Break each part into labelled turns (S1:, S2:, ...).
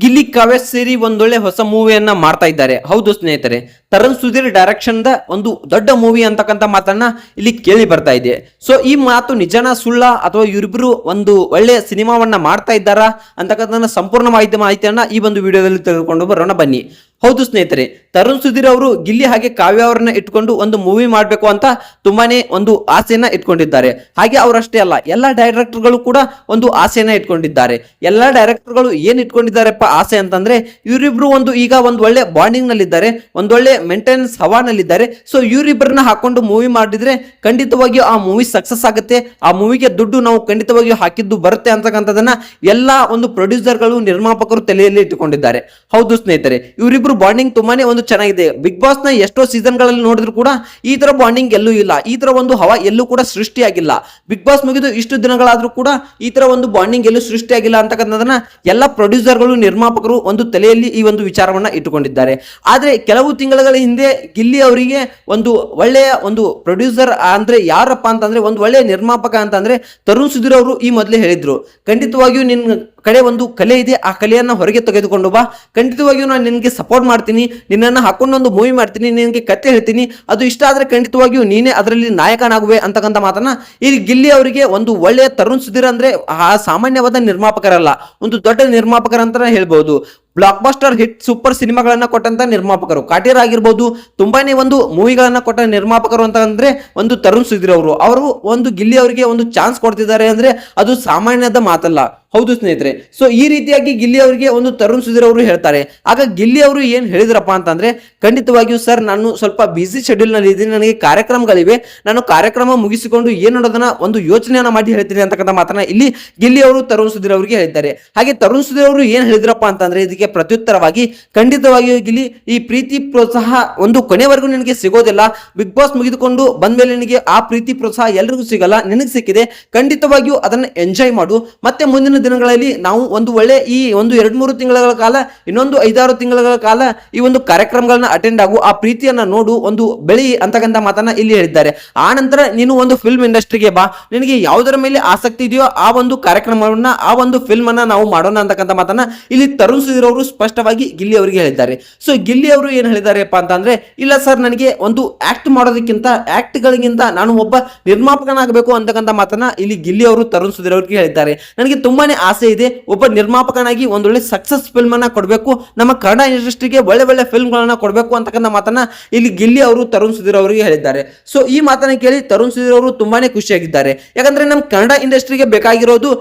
S1: ಗಿಲ್ಲಿ ಕಾವ್ಯ ಸೇರಿ ಒಂದೊಳ್ಳೆ ಹೊಸ ಮೂವಿಯನ್ನ ಮಾಡ್ತಾ ಇದ್ದಾರೆ. ಹೌದು ಸ್ನೇಹಿತರೆ, ತರುಣ್ ಸುಧೀರ್ ಡೈರೆಕ್ಷನ್ ದ ಒಂದು ದೊಡ್ಡ ಮೂವಿ ಅಂತಕ್ಕಂಥ ಮಾತನ್ನ ಇಲ್ಲಿ ಕೇಳಿ ಬರ್ತಾ ಇದೆ. ಸೊ ಈ ಮಾತು ನಿಜನಾ ಸುಳ್ಳ ಅಥವಾ ಇವರಿಬ್ರು ಒಂದು ಒಳ್ಳೆ ಸಿನಿಮಾವನ್ನ ಮಾಡ್ತಾ ಇದ್ದಾರಾ ಅಂತಕ್ಕಂಥ ಸಂಪೂರ್ಣ ಮಾಹಿತಿಯನ್ನ ಈ ಒಂದು ವಿಡಿಯೋದಲ್ಲಿ ತೆಗೆದುಕೊಂಡು ಬರೋಣ ಬನ್ನಿ. ಹೌದು ಸ್ನೇಹಿತರೆ, ತರುಣ್ ಸುಧೀರ್ ಅವರು ಗಿಲ್ಲಿ ಹಾಗೆ ಕಾವ್ಯ ಅವರನ್ನ ಇಟ್ಕೊಂಡು ಒಂದು ಮೂವಿ ಮಾಡಬೇಕು ಅಂತ ತುಂಬಾನೇ ಒಂದು ಆಸೆಯನ್ನ ಇಟ್ಕೊಂಡಿದ್ದಾರೆ. ಹಾಗೆ ಅವರಷ್ಟೇ ಅಲ್ಲ, ಎಲ್ಲ ಡೈರೆಕ್ಟರ್ಗಳು ಕೂಡ ಒಂದು ಆಸೆಯನ್ನ ಇಟ್ಕೊಂಡಿದ್ದಾರೆ. ಎಲ್ಲ ಡೈರೆಕ್ಟರ್ಗಳು ಏನ್ ಇಟ್ಕೊಂಡಿದ್ದಾರೆಪ್ಪ ಆಸೆ ಅಂತಂದ್ರೆ, ಇವರಿಬ್ರು ಈಗ ಒಂದು ಒಳ್ಳೆ ಬಾಂಡಿಂಗ್ ನಲ್ಲಿದ್ದಾರೆ, ಒಂದೊಳ್ಳೆ ಮೇಂಟೆನೆನ್ಸ್ ಹವಾನಲ್ಲಿದ್ದಾರೆ. ಸೊ ಇವರಿಬ್ಬರನ್ನ ಹಾಕೊಂಡು ಮೂವಿ ಮಾಡಿದ್ರೆ ಖಂಡಿತವಾಗಿಯೂ ಆ ಮೂವಿ ಸಕ್ಸಸ್ ಆಗುತ್ತೆ, ಆ ಮೂವಿಗೆ ದುಡ್ಡು ನಾವು ಖಂಡಿತವಾಗಿಯೂ ಹಾಕಿದ್ದು ಬರುತ್ತೆ ಅಂತಕ್ಕಂಥದನ್ನ ಎಲ್ಲಾ ಒಂದು ಪ್ರೊಡ್ಯೂಸರ್ಗಳು ನಿರ್ಮಾಪಕರು ತಲೆಯಲ್ಲಿ ಇಟ್ಟುಕೊಂಡಿದ್ದಾರೆ. ಹೌದು ಸ್ನೇಹಿತರೆ, ಇವರಿಬ್ರು ಬಾಂಡಿಂಗ್ ತುಂಬಾನೇ ಒಂದು ಚೆನ್ನಾಗಿದೆ. ಬಿಗ್ ಬಾಸ್ ನ ಎಷ್ಟೋ ಸೀಸನ್ ಗಳಲ್ಲಿ ನೋಡಿದ್ರು ಕೂಡ ಈ ತರ ಬಾಂಡಿಂಗ್ ಎಲ್ಲೂ ಇಲ್ಲ, ಈ ತರ ಒಂದು ಹವಾ ಎಲ್ಲೂ ಕೂಡ ಸೃಷ್ಟಿಯಾಗಿಲ್ಲ. ಬಿಗ್ ಬಾಸ್ ಮುಗಿದು ಇಷ್ಟು ದಿನಗಳಾದ್ರೂ ಕೂಡ ಈ ತರ ಒಂದು ಬಾಂಡಿಂಗ್ ಎಲ್ಲೂ ಸೃಷ್ಟಿಯಾಗಿಲ್ಲ ಅಂತಕ್ಕಂಥದನ್ನ ಎಲ್ಲ ಪ್ರೊಡ್ಯೂಸರ್ಗಳು ನಿರ್ಮಾಪಕರು ಒಂದು ತಲೆಯಲ್ಲಿ ಈ ಒಂದು ವಿಚಾರವನ್ನ ಇಟ್ಟುಕೊಂಡಿದ್ದಾರೆ. ಆದ್ರೆ ಕೆಲವು ತಿಂಗಳ ಹಿಂದೆ ಗಿಲ್ಲಿ ಅವರಿಗೆ ಒಂದು ಒಳ್ಳೆಯ ಒಂದು ಪ್ರೊಡ್ಯೂಸರ್ ಅಂದ್ರೆ ಯಾರಪ್ಪ ಅಂತಂದ್ರೆ, ಒಂದು ಒಳ್ಳೆಯ ನಿರ್ಮಾಪಕ ಅಂತಂದ್ರೆ ತರುಣ್ ಸುಧೀರ್ ಅವರು ಈ ಮೊದಲೇ ಹೇಳಿದ್ರು, ಖಂಡಿತವಾಗಿಯೂ ನಿನ್ನ ಕಡೆ ಒಂದು ಕಲೆ ಇದೆ, ಆ ಕಲೆಯನ್ನ ಹೊರಗೆ ತೆಗೆದುಕೊಂಡು ಬಾ, ಖಂಡಿತವಾಗಿಯೂ ನಾನು ನಿನಗೆ ಸಪೋರ್ಟ್ ಮಾಡ್ತೀನಿ, ನಿನ್ನನ್ನು ಹಾಕೊಂಡು ಒಂದು ಮೂವಿ ಮಾಡ್ತೀನಿ, ನಿನಗೆ ಕತೆ ಹೇಳ್ತೀನಿ, ಅದು ಇಷ್ಟ ಆದ್ರೆ ಖಂಡಿತವಾಗಿಯೂ ನೀನೇ ಅದರಲ್ಲಿ ನಾಯಕನಾಗುವೆ ಅಂತಕ್ಕಂಥ ಮಾತನ್ನ ಇಲ್ಲಿ ಗಿಲ್ಲಿ ಅವರಿಗೆ ಒಂದು ಒಳ್ಳೆಯ ತರುಣ್ ಸುಧೀರ್ ಅಂದ್ರೆ ಆ ಸಾಮಾನ್ಯವಾದ ನಿರ್ಮಾಪಕರಲ್ಲ, ಒಂದು ದೊಡ್ಡ ನಿರ್ಮಾಪಕರ ಅಂತ ಹೇಳ್ಬಹುದು. ಬ್ಲಾಕ್ ಬಾಸ್ಟರ್ ಹಿಟ್ ಸೂಪರ್ ಸಿನಿಮಾಗಳನ್ನ ಕೊಟ್ಟಂತ ನಿರ್ಮಾಪಕರು, ಕಾಟೇರ್ ಆಗಿರ್ಬೋದು, ತುಂಬಾನೇ ಒಂದು ಮೂವಿಗಳನ್ನ ಕೊಟ್ಟ ನಿರ್ಮಾಪಕರು ಅಂತ ಅಂದ್ರೆ ಒಂದು ತರುಣ್ ಸುಧೀರ್ ಅವರು ಒಂದು ಗಿಲ್ಲಿ ಅವರಿಗೆ ಒಂದು ಚಾನ್ಸ್ ಕೊಡ್ತಿದ್ದಾರೆ ಅಂದ್ರೆ ಅದು ಸಾಮಾನ್ಯದ ಮಾತಲ್ಲ. ಹೌದು ಸ್ನೇಹಿತರೆ, ಸೊ ಈ ರೀತಿಯಾಗಿ ಗಿಲ್ಲಿ ಅವರಿಗೆ ಒಂದು ತರುಣ್ ಸುಧೀರ್ ಅವರು ಹೇಳ್ತಾರೆ. ಆಗ ಗಿಲ್ಲಿ ಅವರು ಏನ್ ಹೇಳಿದ್ರಪ್ಪ ಅಂತಂದ್ರೆ, ಖಂಡಿತವಾಗಿಯೂ ಸರ್ ನಾನು ಸ್ವಲ್ಪ ಬಿಸಿ ಶೆಡ್ಯೂಲ್ ನಲ್ಲಿ ಇದ್ದೀನಿ, ನನಗೆ ಕಾರ್ಯಕ್ರಮಗಳಿವೆ, ನಾನು ಕಾರ್ಯಕ್ರಮ ಮುಗಿಸಿಕೊಂಡು ಏನು ಅನ್ನೋದನ್ನ ಒಂದು ಯೋಚನೆಯನ್ನ ಮಾಡಿ ಹೇಳ್ತೀನಿ ಅಂತಕ್ಕಂಥ ಮಾತನ್ನ ಇಲ್ಲಿ ಗಿಲ್ಲಿ ಅವರು ತರುಣ್ ಸುಧೀರ್ ಅವರಿಗೆ ಹೇಳಿದ್ದಾರೆ. ಹಾಗೆ ತರುಣ್ ಸುಧೀರ್ ಅವರು ಏನ್ ಹೇಳಿದ್ರಪ್ಪ ಅಂತಂದ್ರೆ, ಇದಕ್ಕೆ ಪ್ರತ್ಯುತ್ತರವಾಗಿ ಖಂಡಿತವಾಗಿಯೂ ಗಿಲ್ಲಿ ಈ ಪ್ರೀತಿ ಪ್ರೋತ್ಸಾಹ ಒಂದು ಕೊನೆವರೆಗೂ ನಿನಗೆ ಸಿಗೋದಿಲ್ಲ, ಬಿಗ್ ಬಾಸ್ ಮುಗಿದುಕೊಂಡು ಬಂದ್ಮೇಲೆ ನಿನಗೆ ಆ ಪ್ರೀತಿ ಪ್ರೋತ್ಸಾಹ ಎಲ್ರಿಗೂ ಸಿಗಲ್ಲ, ನಿನಗೆ ಸಿಕ್ಕಿದೆ, ಖಂಡಿತವಾಗಿಯೂ ಅದನ್ನ ಎಂಜಾಯ್ ಮಾಡು, ಮತ್ತೆ ಮುಂದಿನ ದಿನಗಳಲ್ಲಿ ನಾವು ಒಂದು ಒಳ್ಳೆ ಈ ಒಂದು 2-3 ತಿಂಗಳ ಕಾಲ, ಇನ್ನೊಂದು 5-6 ತಿಂಗಳ ಕಾಲ ಈ ಒಂದು ಕಾರ್ಯಕ್ರಮಗಳನ್ನ ಅಟೆಂಡ್ ಆಗು, ಆ ಪ್ರೀತಿಯನ್ನ ನೋಡು, ಒಂದು ಬೆಳಿ ಅಂತಕ್ಕಂಥ ಮಾತನ್ನ ಇಲ್ಲಿ ಹೇಳಿದ್ದಾರೆ. ಆ ನಂತರ ನೀನು ಒಂದು ಫಿಲ್ಮ್ ಇಂಡಸ್ಟ್ರಿಗೆ ಬಾ, ನಿನಗೆ ಯಾವುದರ ಮೇಲೆ ಆಸಕ್ತಿ ಇದೆಯೋ ಆ ಒಂದು ಕಾರ್ಯಕ್ರಮವನ್ನ, ಆ ಒಂದು ಫಿಲ್ಮ್ ಅನ್ನ ನಾವು ಮಾಡೋಣ ಅಂತಕ್ಕಂಥ ಮಾತನ್ನ ಇಲ್ಲಿ ತರುಣ್ ಸುಧೀರ್ ಅವರು ಸ್ಪಷ್ಟವಾಗಿ ಗಿಲ್ಲಿ ಅವರಿಗೆ ಹೇಳಿದ್ದಾರೆ. ಸೊ ಗಿಲ್ಲಿ ಅವರು ಏನ್ ಹೇಳಿದಾರೆಪ್ಪ ಅಂತಂದ್ರೆ, ಇಲ್ಲ ಸರ್, ನನಗೆ ಒಂದು ಆಕ್ಟ್ ಮಾಡೋದಕ್ಕಿಂತ, ಆಕ್ಟ್ ಗಳಿಗಿಂತ ನಾನು ಒಬ್ಬ ನಿರ್ಮಾಪಕನಾಗಬೇಕು ಅಂತಕ್ಕಂಥ ಮಾತನ್ನ ಇಲ್ಲಿ ಗಿಲ್ಲಿ ಅವರು ತರುಣ್ ಸುಧೀರ್ ಅವರಿಗೆ ಹೇಳಿದ್ದಾರೆ. ನನಗೆ ತುಂಬಾನೇ ಆಸೆ ಇದೆ, ಒಬ್ಬ ನಿರ್ಮಾಪಕನಾಗಿ ಒಂದೊಳ್ಳೆ ಸಕ್ಸಸ್ ಫಿಲ್ಮ್ ಅನ್ನ ಕೊಡಬೇಕು, ನಮ್ಮ ಕನ್ನಡ ಇಂಡಸ್ಟ್ರಿಗೆ ಒಳ್ಳೆ ಒಳ್ಳೆ ಫಿಲ್ಮ್ ಗಳನ್ನ ಕೊಡಬೇಕು ಅಂತಕ್ಕಂಥ ಮಾತನ್ನ ಇಲ್ಲಿ ಗಿಲ್ಲಿ ಅವರು ತರುಣ್ ಸುಧೀರ್ ಅವರಿಗೆ ಹೇಳಿದ್ದಾರೆ. ಸೊ ಈ ಮಾತನ್ನ ಕೇಳಿ ತರುಣ್ ಸುಧೀರ್ ಅವರು ತುಂಬಾನೇ ಖುಷಿಯಾಗಿದ್ದಾರೆ. ಯಾಕಂದ್ರೆ ನಮ್ಮ ಕನ್ನಡ ಇಂಡಸ್ಟ್ರಿಗೆ ಬೇಕಾಗಿರೋದು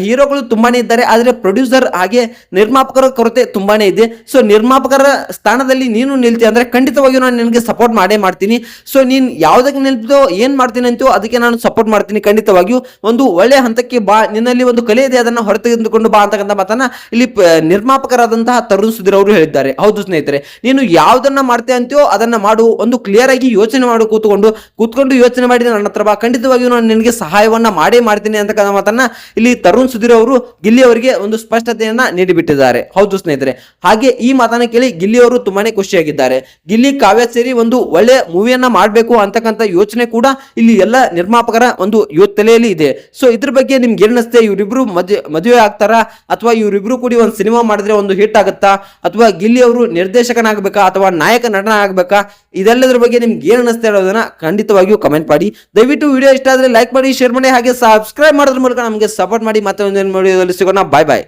S1: ಹೀರೋಗಳು ತುಂಬಾನೇ ಇದ್ದಾರೆ, ಆದ್ರೆ ಪ್ರೊಡ್ಯೂಸರ್ ಹಾಗೆ ನಿರ್ಮಾಪಕರ ಕೊರತೆ ತುಂಬಾನೇ ಇದೆ. ಸೊ ನಿರ್ಮಾಪಕರ ಸ್ಥಾನದಲ್ಲಿ ನೀನು ನಿಲ್ತಿ ಅಂದ್ರೆ ಖಂಡಿತವಾಗಿಯೂ ನಾನು ನಿನಗೆ ಸಪೋರ್ಟ್ ಮಾಡೇ ಮಾಡ್ತೀನಿ. ಸೊ ನೀನ್ ಯಾವ್ದಕ್ಕೆ ನಿಲ್ತೋ, ಏನ್ ಮಾಡ್ತೀನಿ ಅಂತೋ ಅದಕ್ಕೆ ನಾನು ಸಪೋರ್ಟ್ ಮಾಡ್ತೀನಿ, ಖಂಡಿತವಾಗಿಯೂ ಒಂದು ಒಳ್ಳೆ ಹಂತಕ್ಕೆ ಬಾ, ನಿನ್ನಲ್ಲಿ ಒಂದು ಕಲೆ ಇದೆ, ಅದನ್ನ ಹೊರತೆಗೆದುಕೊಂಡು ಬಾ ಅಂತಕ್ಕಂಥ ಮಾತನ್ನ ಇಲ್ಲಿ ನಿರ್ಮಾಪಕರಾದಂತಹ ತರುಣ್ ಸುಧೀರ್ ಅವರು ಹೇಳಿದ್ದಾರೆ. ಹೌದು ಸ್ನೇಹಿತರೆ, ನೀನು ಯಾವ್ದನ್ನ ಮಾಡ್ತೇ ಅಂತೀಯೋ ಅದನ್ನ ಮಾಡು, ಒಂದು ಕ್ಲಿಯರ್ ಆಗಿ ಯೋಚನೆ ಮಾಡು, ಕೂತ್ಕೊಂಡು ಯೋಚನೆ ಮಾಡಿ ನನ್ನ ಹತ್ರ ಬಾ, ಖಂಡಿತವಾಗಿಯೂ ನಾನು ನಿನಗೆ ಸಹಾಯವನ್ನ ಮಾಡೇ ಮಾಡ್ತೀನಿ ಅಂತಕ್ಕಂಥ ಮಾತನ್ನ ಇಲ್ಲಿ ತರುಣ್ ಸುಧೀರ್ ಅವರು ಗಿಲ್ಲಿ ಅವರಿಗೆ ಒಂದು ಸ್ಪಷ್ಟತೆಯನ್ನ ನೀಡಿಬಿಟ್ಟಿದ್ದಾರೆ. ಹೌದು ಸ್ನೇಹಿತರೆ, ಹಾಗೆ ಈ ಮಾತನ್ನ ಕೇಳಿ ಗಿಲ್ಲಿ ಅವರು ತುಂಬಾನೇ ಖುಷಿಯಾಗಿದ್ದಾರೆ. ಗಿಲ್ಲಿ ಕಾವ್ಯ ಸೇರಿ ಒಂದು ಒಳ್ಳೆ ಮೂವಿಯನ್ನ ಮಾಡಬೇಕು ಅಂತಕ್ಕಂಥ ಯೋಚನೆ ಕೂಡ ಇಲ್ಲಿ ಎಲ್ಲ ನಿರ್ಮಾಪಕರ ಒಂದು ತಲೆಯಲ್ಲಿ ಇದೆ. ಸೊ ಇದ್ರ ಬಗ್ಗೆ ನಿಮ್ಗೆ ಏನಿಸುತ್ತೆ, ಇವರಿಬ್ರು ಮದುವೆ ಆಗ್ತಾರಾ ಅಥವಾ ಇವರಿಬ್ರು ಕೂಡಿ ಒಂದು ಸಿನಿಮಾ ಮಾಡಿದ್ರೆ ಒಂದು ಹಿಟ್ ಆಗುತ್ತಾ, ಅಥವಾ ಗಿಲ್ಲಿ ಅವರು ನಿರ್ದೇಶಕನಾಗಬೇಕಾ ಅಥವಾ ನಾಯಕ ನಟನ ಆಗ್ಬೇಕಾ, ಇದೆಲ್ಲದ್ರ ಬಗ್ಗೆ ನಿಮ್ಗೆ ಏನ್ ಅನಿಸ್ತಾ ಇರೋದನ್ನ ಖಂಡಿತವಾಗಿಯೂ ಕಮೆಂಟ್ ಮಾಡಿ. ದಯವಿಟ್ಟು ವಿಡಿಯೋ ಇಷ್ಟ ಆದ್ರೆ ಲೈಕ್ ಮಾಡಿ, ಶೇರ್ ಮಾಡಿ, ಹಾಗೆ ಸಬ್ಸ್ಕ್ರೈಬ್ ಮಾಡೋದ್ರ ಮೂಲಕ ನಮಗೆ ಸಪೋರ್ಟ್ ಮಾಡಿ. ಮತ್ತೆ ಒಂದು ವಿಡಿಯೋದಲ್ಲಿ ಸಿಗೋಣ. ಬಾಯ್ ಬಾಯ್.